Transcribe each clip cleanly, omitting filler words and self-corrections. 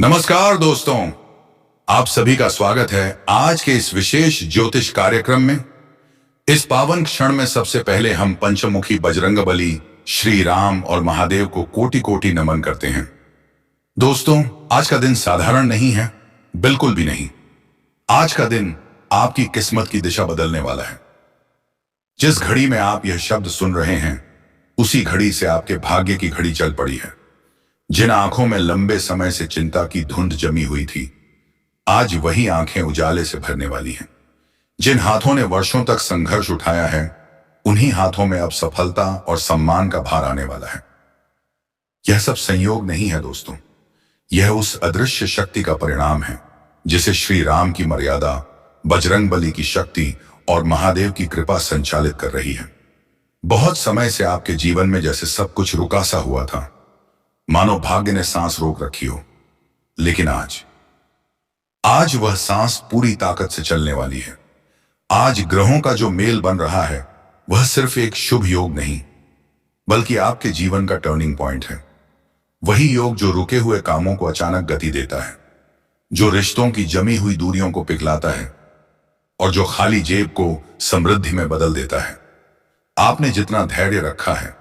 नमस्कार दोस्तों, आप सभी का स्वागत है आज के इस विशेष ज्योतिष कार्यक्रम में। इस पावन क्षण में सबसे पहले हम पंचमुखी बजरंगबली, श्री राम और महादेव को कोटि कोटि नमन करते हैं। दोस्तों, आज का दिन साधारण नहीं है, बिल्कुल भी नहीं। आज का दिन आपकी किस्मत की दिशा बदलने वाला है। जिस घड़ी में आप यह शब्द सुन रहे हैं, उसी घड़ी से आपके भाग्य की घड़ी चल पड़ी है। जिन आंखों में लंबे समय से चिंता की धुंध जमी हुई थी, आज वही आंखें उजाले से भरने वाली हैं। जिन हाथों ने वर्षों तक संघर्ष उठाया है, उन्हीं हाथों में अब सफलता और सम्मान का भार आने वाला है। यह सब संयोग नहीं है दोस्तों, यह उस अदृश्य शक्ति का परिणाम है जिसे श्री राम की मर्यादा, बजरंगबली की शक्ति और महादेव की कृपा संचालित कर रही है। बहुत समय से आपके जीवन में जैसे सब कुछ रुका सा हुआ था, मानो भाग्य ने सांस रोक रखी हो। लेकिन आज वह सांस पूरी ताकत से चलने वाली है। आज ग्रहों का जो मेल बन रहा है, वह सिर्फ एक शुभ योग नहीं, बल्कि आपके जीवन का टर्निंग पॉइंट है। वही योग जो रुके हुए कामों को अचानक गति देता है, जो रिश्तों की जमी हुई दूरियों को पिघलाता है और जो खाली जेब को समृद्धि में बदल देता है। आपने जितना धैर्य रखा है,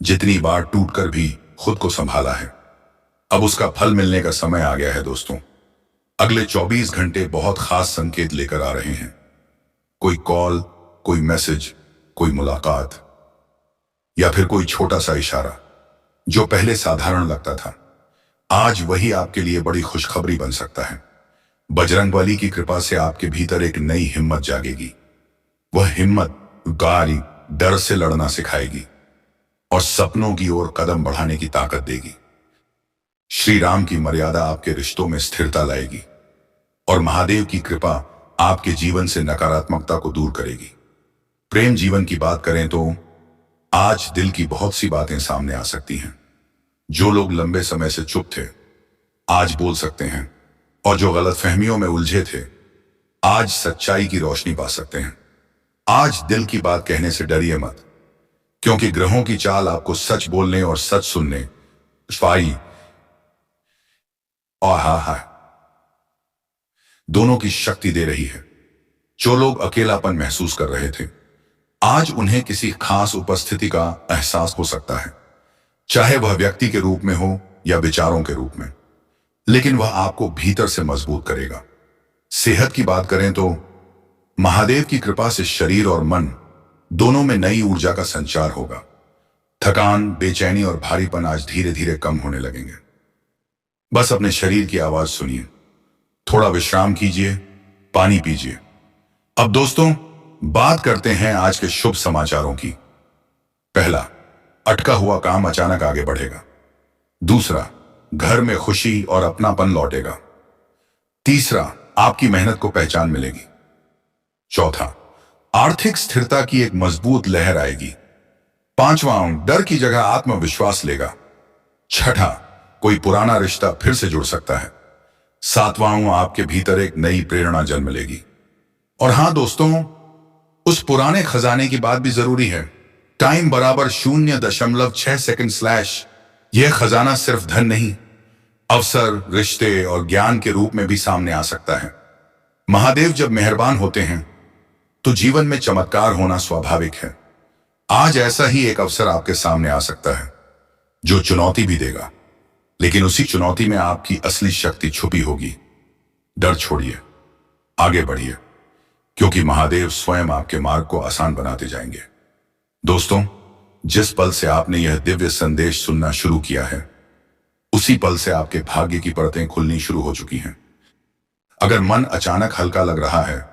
जितनी बार टूटकर भी खुद को संभाला है, अब उसका फल मिलने का समय आ गया है दोस्तों। अगले 24 घंटे बहुत खास संकेत लेकर आ रहे हैं। कोई कॉल, कोई मैसेज, कोई मुलाकात या फिर कोई छोटा सा इशारा जो पहले साधारण लगता था, आज वही आपके लिए बड़ी खुशखबरी बन सकता है। बजरंगबली की कृपा से आपके भीतर एक नई हिम्मत जागेगी। वह हिम्मत गारी डर से लड़ना सिखाएगी और सपनों की ओर कदम बढ़ाने की ताकत देगी। श्री राम की मर्यादा आपके रिश्तों में स्थिरता लाएगी और महादेव की कृपा आपके जीवन से नकारात्मकता को दूर करेगी। प्रेम जीवन की बात करें तो आज दिल की बहुत सी बातें सामने आ सकती हैं। जो लोग लंबे समय से चुप थे, आज बोल सकते हैं, और जो गलतफहमियों में उलझे थे, आज सच्चाई की रोशनी पा सकते हैं। आज दिल की बात कहने से डरिए मत, क्योंकि ग्रहों की चाल आपको सच बोलने और सच सुनने दोनों की शक्ति दे रही है। जो लोग अकेलापन महसूस कर रहे थे, आज उन्हें किसी खास उपस्थिति का एहसास हो सकता है, चाहे वह व्यक्ति के रूप में हो या विचारों के रूप में, लेकिन वह आपको भीतर से मजबूत करेगा। सेहत की बात करें तो महादेव की कृपा से शरीर और मन दोनों में नई ऊर्जा का संचार होगा। थकान, बेचैनी और भारीपन आज धीरे धीरे कम होने लगेंगे। बस अपने शरीर की आवाज सुनिए, थोड़ा विश्राम कीजिए, पानी पीजिए। अब दोस्तों, बात करते हैं आज के शुभ समाचारों की। पहला, अटका हुआ काम अचानक आगे बढ़ेगा। दूसरा, घर में खुशी और अपनापन लौटेगा। तीसरा, आपकी मेहनत को पहचान मिलेगी। चौथा, आर्थिक स्थिरता की एक मजबूत लहर आएगी। पांचवां, डर की जगह आत्मविश्वास लेगा। छठा, कोई पुराना रिश्ता फिर से जुड़ सकता है। सातवां, आपके भीतर एक नई प्रेरणा जन्म लेगी। और हां दोस्तों, उस पुराने खजाने की बात भी जरूरी है। टाइम बराबर 0.6 सेकंड / यह खजाना सिर्फ धन नहीं, अवसर, रिश्ते और ज्ञान के रूप में भी सामने आ सकता है। महादेव जब मेहरबान होते हैं तो जीवन में चमत्कार होना स्वाभाविक है। आज ऐसा ही एक अवसर आपके सामने आ सकता है जो चुनौती भी देगा, लेकिन उसी चुनौती में आपकी असली शक्ति छुपी होगी। डर छोड़िए, आगे बढ़िए, क्योंकि महादेव स्वयं आपके मार्ग को आसान बनाते जाएंगे। दोस्तों, जिस पल से आपने यह दिव्य संदेश सुनना शुरू किया है, उसी पल से आपके भाग्य की परतें खुलनी शुरू हो चुकी हैं। अगर मन अचानक हल्का लग रहा है,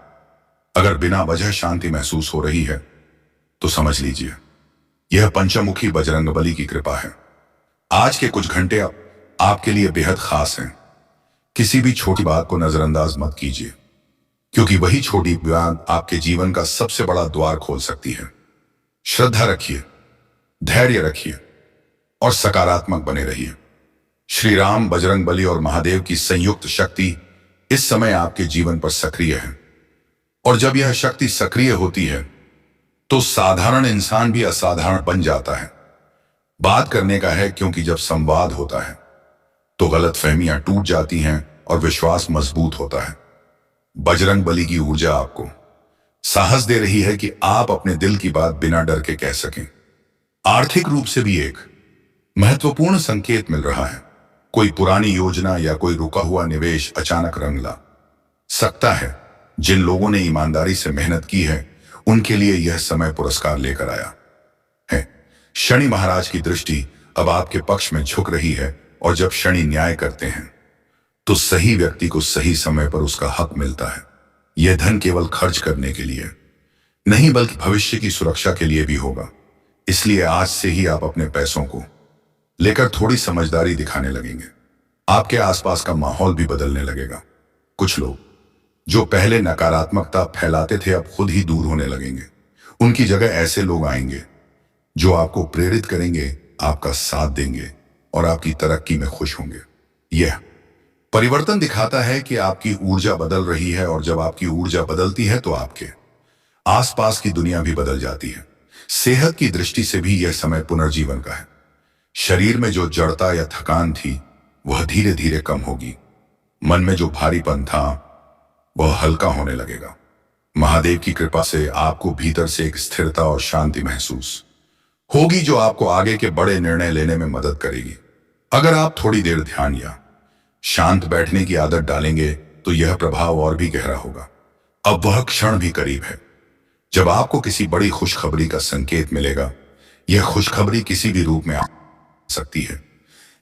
अगर बिना वजह शांति महसूस हो रही है, तो समझ लीजिए यह पंचमुखी बजरंगबली की कृपा है। आज के कुछ घंटे आपके लिए बेहद खास हैं। किसी भी छोटी बात को नजरअंदाज मत कीजिए, क्योंकि वही छोटी बात आपके जीवन का सबसे बड़ा द्वार खोल सकती है। श्रद्धा रखिए, धैर्य रखिए और सकारात्मक बने रहिए। श्री राम, बजरंगबली और महादेव की संयुक्त शक्ति इस समय आपके जीवन पर सक्रिय है, और जब यह शक्ति सक्रिय होती है तो साधारण इंसान भी असाधारण बन जाता है। बात करने का है, क्योंकि जब संवाद होता है तो गलतफहमियां टूट जाती हैं और विश्वास मजबूत होता है। बजरंग बली की ऊर्जा आपको साहस दे रही है कि आप अपने दिल की बात बिना डर के कह सकें। आर्थिक रूप से भी एक महत्वपूर्ण संकेत मिल रहा है। कोई पुरानी योजना या कोई रुका हुआ निवेश अचानक रंग ला सकता है। जिन लोगों ने ईमानदारी से मेहनत की है उनके लिए यह समय पुरस्कार लेकर आया है। शनि महाराज की दृष्टि अब आपके पक्ष में झुक रही है और जब शनि न्याय करते हैं तो सही व्यक्ति को सही समय पर उसका हक मिलता है। यह धन केवल खर्च करने के लिए नहीं बल्कि भविष्य की सुरक्षा के लिए भी होगा। इसलिए आज से ही आप अपने पैसों को लेकर थोड़ी समझदारी दिखाने लगेंगे। आपके आसपास का माहौल भी बदलने लगेगा। कुछ लोग जो पहले नकारात्मकता फैलाते थे अब खुद ही दूर होने लगेंगे। उनकी जगह ऐसे लोग आएंगे जो आपको प्रेरित करेंगे, आपका साथ देंगे और आपकी तरक्की में खुश होंगे। यह परिवर्तन दिखाता है कि आपकी ऊर्जा बदल रही है और जब आपकी ऊर्जा बदलती है तो आपके आसपास की दुनिया भी बदल जाती है। सेहत की दृष्टि से भी यह समय पुनर्जीवन का है। शरीर में जो जड़ता या थकान थी वह धीरे धीरे कम होगी। मन में जो भारीपन था वह हल्का होने लगेगा। महादेव की कृपा से आपको भीतर से एक स्थिरता और शांति महसूस होगी जो आपको आगे के बड़े निर्णय लेने में मदद करेगी। अगर आप थोड़ी देर ध्यान या शांत बैठने की आदत डालेंगे तो यह प्रभाव और भी गहरा होगा। अब वह क्षण भी करीब है जब आपको किसी बड़ी खुशखबरी का संकेत मिलेगा। यह खुशखबरी किसी भी रूप में आ सकती है,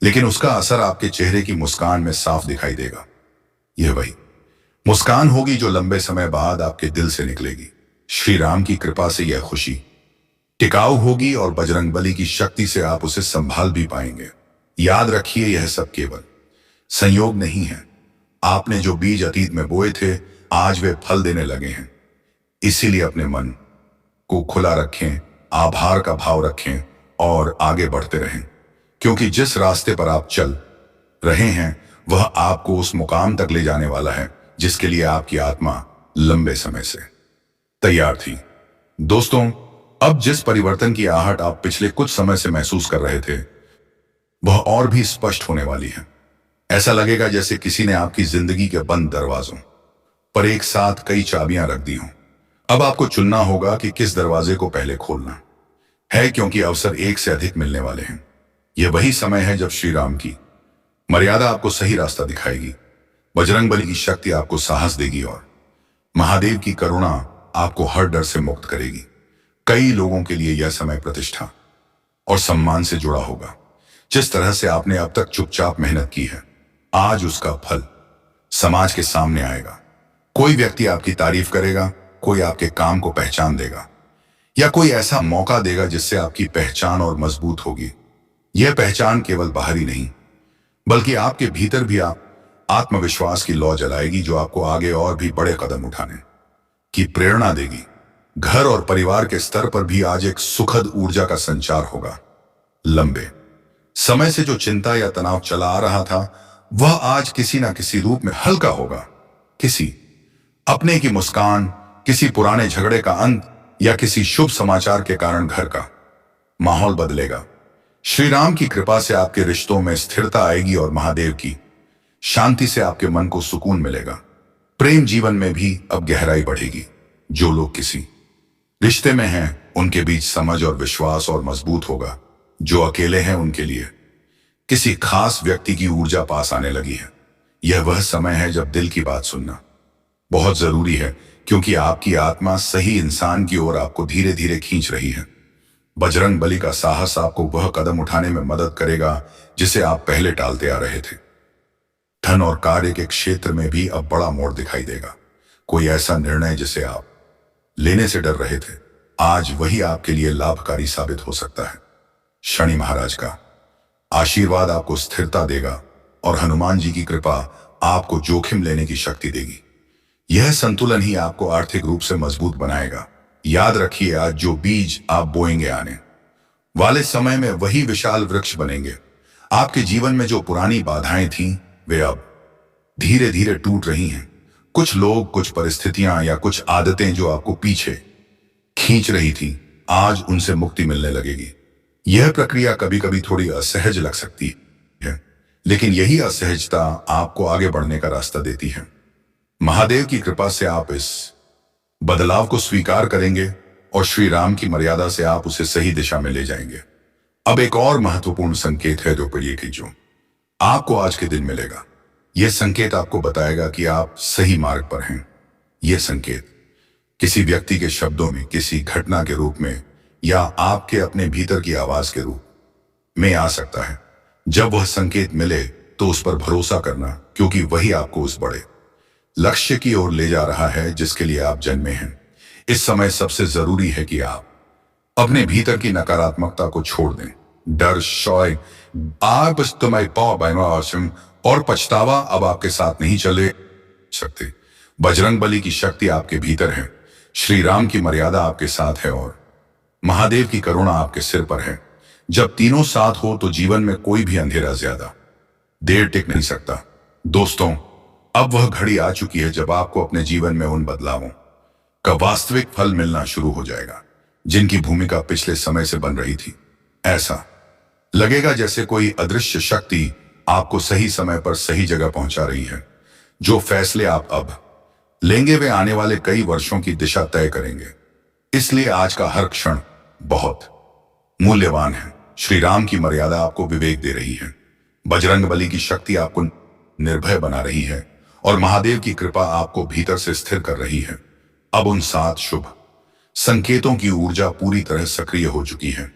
लेकिन उसका असर आपके चेहरे की मुस्कान में साफ दिखाई देगा। यह वही मुस्कान होगी जो लंबे समय बाद आपके दिल से निकलेगी। श्री राम की कृपा से यह खुशी टिकाऊ होगी और बजरंग बली की शक्ति से आप उसे संभाल भी पाएंगे। याद रखिए, यह सब केवल संयोग नहीं है। आपने जो बीज अतीत में बोए थे आज वे फल देने लगे हैं। इसीलिए अपने मन को खुला रखें, आभार का भाव रखें और आगे बढ़ते रहें, क्योंकि जिस रास्ते पर आप चल रहे हैं वह आपको उस मुकाम तक ले जाने वाला है जिसके लिए आपकी आत्मा लंबे समय से तैयार थी। दोस्तों, अब जिस परिवर्तन की आहट आप पिछले कुछ समय से महसूस कर रहे थे वह और भी स्पष्ट होने वाली है। ऐसा लगेगा जैसे किसी ने आपकी जिंदगी के बंद दरवाजों पर एक साथ कई चाबियां रख दी हों। अब आपको चुनना होगा कि किस दरवाजे को पहले खोलना है, क्योंकि अवसर एक से अधिक मिलने वाले हैं। यह वही समय है जब श्री राम की मर्यादा आपको सही रास्ता दिखाएगी, बजरंग बली की शक्ति आपको साहस देगी और महादेव की करुणा आपको हर डर से मुक्त करेगी। कई लोगों के लिए यह समय प्रतिष्ठा और सम्मान से जुड़ा होगा। जिस तरह से आपने अब तक चुपचाप मेहनत की है, आज उसका फल समाज के सामने आएगा। कोई व्यक्ति आपकी तारीफ करेगा, कोई आपके काम को पहचान देगा या कोई ऐसा मौका देगा जिससे आपकी पहचान और मजबूत होगी। यह पहचान केवल बाहरी नहीं बल्कि आपके भीतर भी आप आत्मविश्वास की लौ जलाएगी जो आपको आगे और भी बड़े कदम उठाने की प्रेरणा देगी। घर और परिवार के स्तर पर भी आज एक सुखद ऊर्जा का संचार होगा। लंबे समय से जो चिंता या तनाव चला आ रहा था वह आज किसी ना किसी रूप में हल्का होगा। किसी अपने की मुस्कान, किसी पुराने झगड़े का अंत या किसी शुभ समाचार के कारण घर का माहौल बदलेगा। श्री राम की कृपा से आपके रिश्तों में स्थिरता आएगी और महादेव की शांति से आपके मन को सुकून मिलेगा। प्रेम जीवन में भी अब गहराई बढ़ेगी। जो लोग किसी रिश्ते में हैं उनके बीच समझ और विश्वास और मजबूत होगा। जो अकेले हैं उनके लिए किसी खास व्यक्ति की ऊर्जा पास आने लगी है। यह वह समय है जब दिल की बात सुनना बहुत जरूरी है, क्योंकि आपकी आत्मा सही इंसान की ओर आपको धीरे धीरे खींच रही है। बजरंग बली का साहस आपको वह कदम उठाने में मदद करेगा जिसे आप पहले टालते आ रहे थे। धन और कार्य के क्षेत्र में भी अब बड़ा मोड़ दिखाई देगा। कोई ऐसा निर्णय जिसे आप लेने से डर रहे थे, आज वही आपके लिए लाभकारी साबित हो सकता है। शनि महाराज का आशीर्वाद आपको स्थिरता देगा और हनुमान जी की कृपा आपको जोखिम लेने की शक्ति देगी। यह संतुलन ही आपको आर्थिक रूप से मजबूत बनाएगा। याद रखिए, आज जो बीज आप बोएंगे आने वाले समय में वही विशाल वृक्ष बनेंगे। आपके जीवन में जो पुरानी बाधाएं थीं वे अब धीरे धीरे टूट रही हैं। कुछ लोग, कुछ परिस्थितियां या कुछ आदतें जो आपको पीछे खींच रही थी, आज उनसे मुक्ति मिलने लगेगी। यह प्रक्रिया कभी कभी थोड़ी असहज लग सकती है, लेकिन यही असहजता आपको आगे बढ़ने का रास्ता देती है। महादेव की कृपा से आप इस बदलाव को स्वीकार करेंगे और श्री राम की मर्यादा से आप उसे सही दिशा में ले जाएंगे। अब एक और महत्वपूर्ण संकेत है दोपहिए की जो आपको आज के दिन मिलेगा। यह संकेत आपको बताएगा कि आप सही मार्ग पर हैं। यह संकेत किसी व्यक्ति के शब्दों में, किसी घटना के रूप में या आपके अपने भीतर की आवाज के रूप में आ सकता है। जब वह संकेत मिले तो उस पर भरोसा करना, क्योंकि वही आपको उस बड़े लक्ष्य की ओर ले जा रहा है जिसके लिए आप जन्मे हैं। इस समय सबसे जरूरी है कि आप अपने भीतर की नकारात्मकता को छोड़ दें। डर, शौय, आप और पछतावा अब आपके साथ नहीं चले सकते। बजरंग बली की शक्ति आपके भीतर है, श्री राम की मर्यादा आपके साथ है और महादेव की करुणा आपके सिर पर है। जब तीनों साथ हो तो जीवन में कोई भी अंधेरा ज्यादा देर टिक नहीं सकता। दोस्तों, अब वह घड़ी आ चुकी है जब आपको अपने जीवन में उन बदलावों का वास्तविक फल मिलना शुरू हो जाएगा जिनकी भूमिका पिछले समय से बन रही थी। ऐसा लगेगा जैसे कोई अदृश्य शक्ति आपको सही समय पर सही जगह पहुंचा रही है। जो फैसले आप अब लेंगे वे आने वाले कई वर्षों की दिशा तय करेंगे। इसलिए आज का हर क्षण बहुत मूल्यवान है। श्री राम की मर्यादा आपको विवेक दे रही है, बजरंग बली की शक्ति आपको निर्भय बना रही है और महादेव की कृपा आपको भीतर से स्थिर कर रही है। अब उन 7 शुभ संकेतों की ऊर्जा पूरी तरह सक्रिय हो चुकी है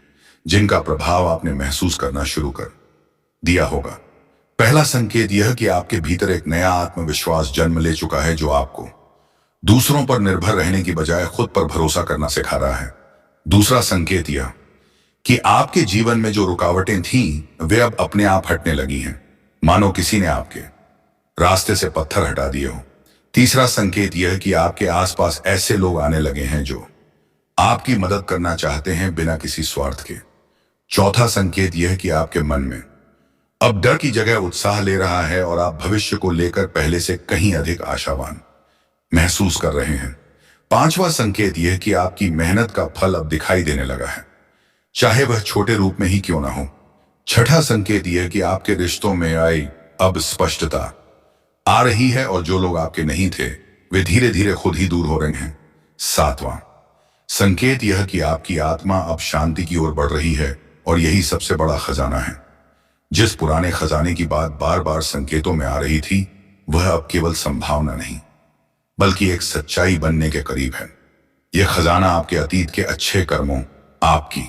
जिनका प्रभाव आपने महसूस करना शुरू कर दिया होगा। पहला संकेत यह कि आपके भीतर एक नया आत्मविश्वास जन्म ले चुका है जो आपको दूसरों पर निर्भर रहने की बजाय खुद पर भरोसा करना सिखा रहा है। दूसरा संकेत यह कि आपके जीवन में जो रुकावटें थीं वे अब अपने आप हटने लगी हैं, मानो किसी ने आपके रास्ते से पत्थर हटा दिए हो। तीसरा संकेत यह कि आपके आसपास ऐसे लोग आने लगे हैं जो आपकी मदद करना चाहते हैं बिना किसी स्वार्थ के। चौथा संकेत यह कि आपके मन में अब डर की जगह उत्साह ले रहा है और आप भविष्य को लेकर पहले से कहीं अधिक आशावान महसूस कर रहे हैं। पांचवा संकेत यह कि आपकी मेहनत का फल अब दिखाई देने लगा है, चाहे वह छोटे रूप में ही क्यों ना हो। छठा संकेत यह कि आपके रिश्तों में आई अब स्पष्टता आ रही है और जो लोग आपके नहीं थे वे धीरे धीरे खुद ही दूर हो रहे हैं। सातवां संकेत यह कि आपकी आत्मा अब शांति की ओर बढ़ रही है और यही सबसे बड़ा खजाना है। जिस पुराने खजाने की बात बार बार संकेतों में आ रही थी वह अब केवल संभावना नहीं बल्कि एक सच्चाई बनने के करीब है। यह खजाना आपके अतीत के अच्छे कर्मों, आपकी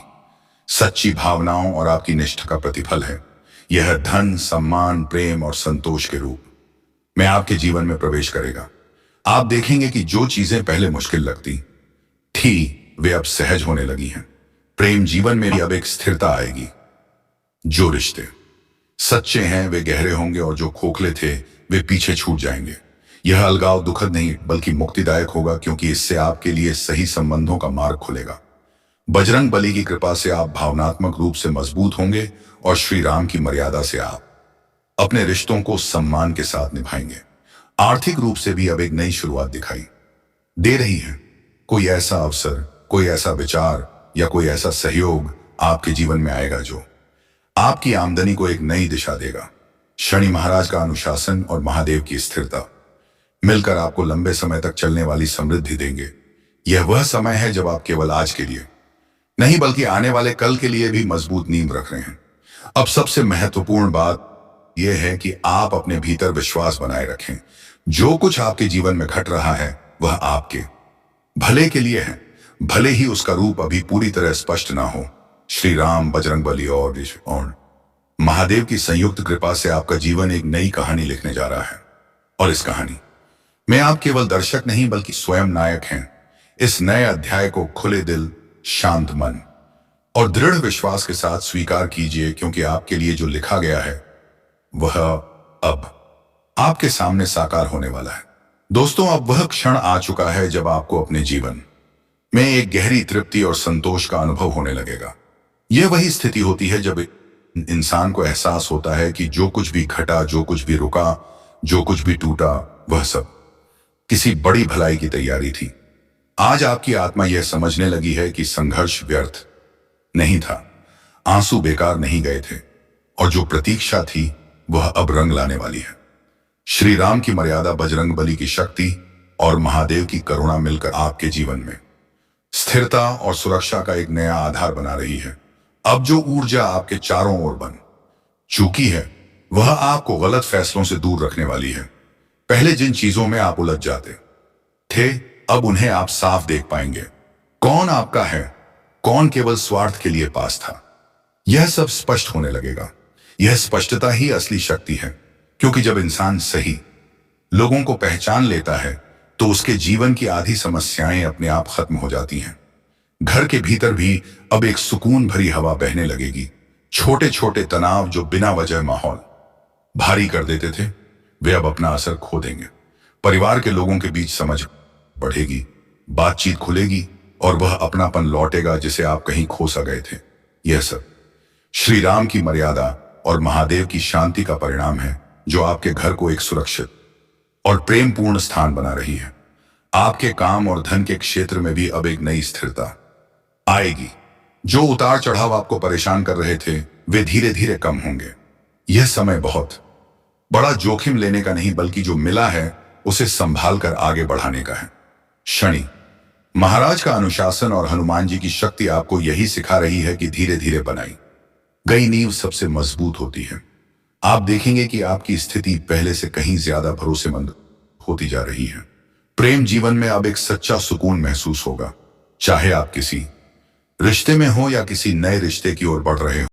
सच्ची भावनाओं और आपकी निष्ठा का प्रतिफल है। यह धन, सम्मान, प्रेम और संतोष के रूप में आपके जीवन में प्रवेश करेगा। आप देखेंगे कि जो चीजें पहले मुश्किल लगती थी वे अब सहज होने लगी हैं। प्रेम जीवन में भी अब एक स्थिरता आएगी। जो रिश्ते सच्चे हैं वे गहरे होंगे और जो खोखले थे वे पीछे छूट जाएंगे। यह अलगाव दुखद नहीं बल्कि मुक्तिदायक होगा, क्योंकि इससे आपके लिए सही संबंधों का मार्ग खुलेगा। बजरंग बली की कृपा से आप भावनात्मक रूप से मजबूत होंगे और श्री राम की मर्यादा से आप अपने रिश्तों को सम्मान के साथ निभाएंगे। आर्थिक रूप से भी अब एक नई शुरुआत दिखाई दे रही है। कोई ऐसा अवसर, कोई ऐसा विचार या कोई ऐसा सहयोग आपके जीवन में आएगा जो आपकी आमदनी को एक नई दिशा देगा। शनि महाराज का अनुशासन और महादेव की स्थिरता मिलकर आपको लंबे समय तक चलने वाली समृद्धि देंगे। यह वह समय है जब आप केवल आज के लिए नहीं बल्कि आने वाले कल के लिए भी मजबूत नींव रख रहे हैं। अब सबसे महत्वपूर्ण बात यह है कि आप अपने भीतर विश्वास बनाए रखें। जो कुछ आपके जीवन में घट रहा है वह आपके भले के लिए है, भले ही उसका रूप अभी पूरी तरह स्पष्ट ना हो। श्री राम, बजरंग बली और महादेव की संयुक्त कृपा से आपका जीवन एक नई कहानी लिखने जा रहा है और इस कहानी में आप केवल दर्शक नहीं बल्कि स्वयं नायक हैं। इस नए अध्याय को खुले दिल, शांत मन और दृढ़ विश्वास के साथ स्वीकार कीजिए, क्योंकि आपके लिए जो लिखा गया है वह अब आपके सामने साकार होने वाला है। दोस्तों, अब वह क्षण आ चुका है जब आपको अपने जीवन में एक गहरी तृप्ति और संतोष का अनुभव होने लगेगा। यह वही स्थिति होती है जब इंसान को एहसास होता है कि जो कुछ भी घटा, जो कुछ भी रुका, जो कुछ भी टूटा, वह सब किसी बड़ी भलाई की तैयारी थी। आज आपकी आत्मा यह समझने लगी है कि संघर्ष व्यर्थ नहीं था, आंसू बेकार नहीं गए थे और जो प्रतीक्षा थी वह अब रंग लाने वाली है। श्री राम की मर्यादा, बजरंगबली की शक्ति और महादेव की करुणा मिलकर आपके जीवन में स्थिरता और सुरक्षा का एक नया आधार बना रही है। अब जो ऊर्जा आपके चारों ओर बन चुकी है, वह आपको गलत फैसलों से दूर रखने वाली है। पहले जिन चीजों में आप उलझ जाते थे, अब उन्हें आप साफ देख पाएंगे। कौन आपका है, कौन केवल स्वार्थ के लिए पास था, यह सब स्पष्ट होने लगेगा। यह स्पष्टता ही असली शक्ति है, क्योंकि जब इंसान सही लोगों को पहचान लेता है तो उसके जीवन की आधी समस्याएं अपने आप खत्म हो जाती हैं। घर के भीतर भी अब एक सुकून भरी हवा बहने लगेगी। छोटे छोटे तनाव जो बिना वजह माहौल भारी कर देते थे, वे अब अपना असर खो देंगे। परिवार के लोगों के बीच समझ बढ़ेगी, बातचीत खुलेगी और वह अपनापन लौटेगा जिसे आप कहीं खो सा गए थे। यह सब श्री राम की मर्यादा और महादेव की शांति का परिणाम है, जो आपके घर को एक सुरक्षित और प्रेमपूर्ण स्थान बना रही है। आपके काम और धन के क्षेत्र में भी अब एक नई स्थिरता आएगी। जो उतार चढ़ाव आपको परेशान कर रहे थे, वे धीरे धीरे कम होंगे। यह समय बहुत बड़ा जोखिम लेने का नहीं, बल्कि जो मिला है उसे संभाल कर आगे बढ़ाने का है। शनि महाराज का अनुशासन और हनुमान जी की शक्ति आपको यही सिखा रही है कि धीरे धीरे बनाई गई नींव सबसे मजबूत होती है। आप देखेंगे कि आपकी स्थिति पहले से कहीं ज्यादा भरोसेमंद होती जा रही है। प्रेम जीवन में अब एक सच्चा सुकून महसूस होगा, चाहे आप किसी रिश्ते में हो या किसी नए रिश्ते की ओर बढ़ रहे हो।